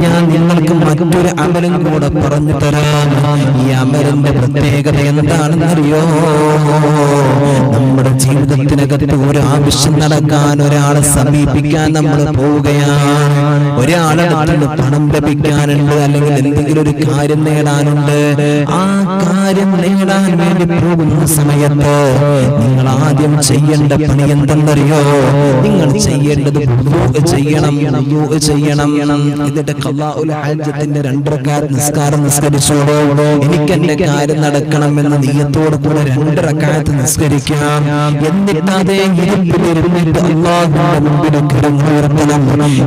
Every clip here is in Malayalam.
ഞാൻ നിങ്ങൾക്ക് മറ്റൊരു അമലും കൂടെ പറഞ്ഞു തരാം. ഈ അമലിന്റെ പ്രത്യേകത എന്താണെന്നറിയോ? നമ്മുടെ ജീവിതത്തിനകത്ത് ഒരു ആവശ്യം നടക്കാൻ, ഒരാളെ സമീപിക്കാൻ നമ്മൾ പോവുകയാണ്. ഒരാളടുത്ത് പണം ലഭിക്കാനുണ്ട്, അല്ലെങ്കിൽ എന്തെങ്കിലും ഒരു കാര്യം നേടാനുണ്ട്. ആ കാര്യം നേടാൻ വേണ്ടി പോകുന്ന സമയത്ത് നിങ്ങൾ ആദ്യം ചെയ്യേണ്ട പണി എന്തെന്നറിയോ? നിങ്ങൾ ചെയ്യേണ്ടത് ചെയ്യണം. എന്നിട്ട് ഖളാഉൽ ഹാജത്തിന്റെ 2 റക്അത്ത് നിസ്കാരം നിസ്കരിച്ചോളൂ. എനിക്ക് എന്റെ കാര്യം നടക്കണം എന്ന നിയ്യത്തോട് കൂടെ 2 റക്അത്ത് നിസ്കരിക്കാം. എന്നിട്ട് അതേ ഇരിപ്പിലിരുന്നിട്ട് അല്ലാഹുവിന്റെ മുമ്പിൽ കരങ്ങൾ ഉയർത്തണം.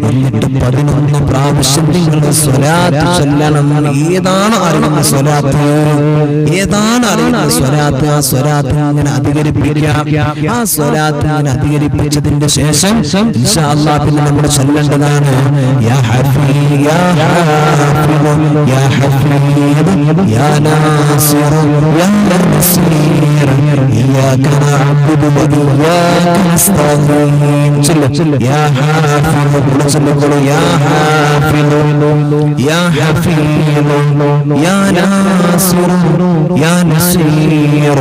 എന്നിട്ട് 11 പ്രാവശ്യം നിങ്ങൾ സ്വലാത്ത് ചൊല്ലണം. ഏതാണ് അറിയുന്ന സ്വലാത്ത്? ആ സ്വലാത്ത് ഇങ്ങനെ അധികരിപ്പിക്കാം. ആ സ്വലാത്ത് ഇങ്ങനെ അധികരിപ്പിച്ചതിന്റെ ശേഷം ഇൻഷാ അല്ലാഹ് പിന്നെ നമ്മൾ ചൊല്ലേണ്ടതാണ് യാ ഹഫീദ് യാ ഹാഫിദ് യാ ഹഫീദ് യാ നാസിർ യാ നസീർ ഇയ്യാക നഅബുദു വ ഇയ്യാക നസ്തഈൻ. ചൊല്ല് യാ ഹാഫിദ് ചൊല്ലുക. യാ ഹാഫിദ് യാ ഹഫീദ് യാ നാസിർ യാ നസീർ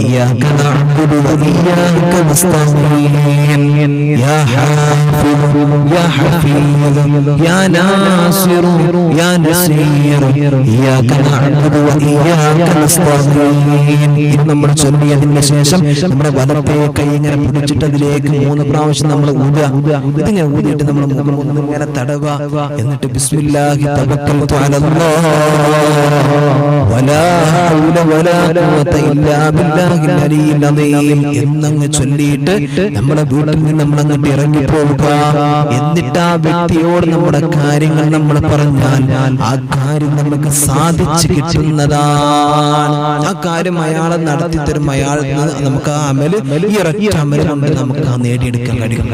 ഇയ്യാക നഅബുദു വ ഇയ്യാക നസ്തഈൻ. യാ ഹാഫിദ് യാ ഹഫീദ് യാ നാസിർ യാ നസീർ ഇയ്യാക നഅബുദു വ ഇയ്യാക നസ്തഈൻ. നമ്മൾ ചൊല്ലിയതിന് ശേഷം നമ്മുടെ വലത്തെ കൈ ഇങ്ങനെ പിടിച്ചിട്ട് അതിലേക്ക് 3 പ്രാവശ്യം നമ്മൾ ഊതുക. ഇതിങ്ങനെ ഊതിയിട്ട് നമ്മൾ ഇങ്ങനെ തടവുക. എന്നിട്ട് ബിസ്മില്ലാഹി തവക്കൽതു അലല്ലാഹ് വലാ ഹൗല വലാ ഖുവത ഇല്ലാ ബില്ലാഹിൽ അലിയിൽ അദീം എന്നങ്ങ് ചൊല്ലിയിട്ട് നമ്മുടെ വീട്ടിൽ നിന്ന് നമ്മൾ അങ്ങോട്ട് ഇറങ്ങി പോവുക. എന്നിട്ട് ആ വ്യക്തിയോട് നമ്മുടെ കാര്യങ്ങൾ നമ്മൾ പറഞ്ഞാൽ ആ കാര്യം നമുക്ക് സാധിച്ചു കിട്ടുന്നതാണ്. ആ കാര്യം അയാളെ നടത്തി തരും. അയാൾ നമുക്ക് ആ അമല് ഈ ഒരൊറ്റ അമല് കൊണ്ട് നമുക്ക് ആ നേടിയെടുക്കാൻ കഴിയും.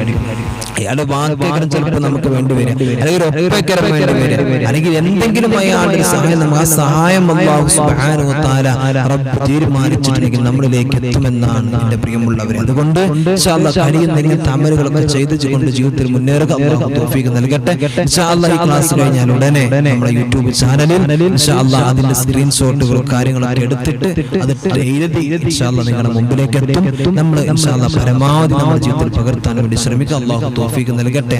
അയാളുടെ വാക്കേക്കരം ചിലപ്പോൾ നമുക്ക് വേണ്ടി വരും, അല്ലെങ്കിൽ ഒരു ഒപ്പക്കരം വേണ്ടി വരും, അല്ലെങ്കിൽ എന്തെങ്കിലും അയാളുടെ സഹായം. നമുക്ക് ആ സഹായം അല്ലാഹു സുബ്ഹാനഹു വ തആല റബ്ബ് തീരുമാനിച്ചിട്ടുണ്ടെങ്കിൽ നമ്മളിലേക്ക് എത്തുമെന്നാണ് എന്റെ പ്രിയമുള്ളവരെ. അതുകൊണ്ട് ഇൻഷാ അല്ലാഹ് കഴിയുന്നെങ്കിൽ അമലുകളൊക്കെ ചെയ്തുകൊണ്ട് ജീവിതത്തിൽ മുന്നേറുക. അല്ലാഹു തൗഫീഖ് നൽകട്ടെ. ഇൻഷാ അല്ലാഹ് ഈ ക്ലാസ് കഴിഞ്ഞാൽ ഉടനെ നമ്മുടെ യൂട്യൂബ് ചാനലിൽ ഇൻഷാ അല്ലാഹ് അതിന്റെ സ്ക്രീൻഷോട്ടുകളും കാര്യങ്ങളൊക്കെ എടുത്തിട്ട് അത് എഴുതി ഇൻഷാ അല്ലാഹ് നിങ്ങളുടെ മുമ്പിലേക്ക് എത്തും. നമ്മൾ ഇൻഷാ അല്ലാഹ് പരമാവധി നമ്മുടെ ജീവിതത്തിൽ പകർത്താൻ വേണ്ടി ശ്രമിക്കുക. അല്ലാഹു തൗഫീഖ് നൽകട്ടെ.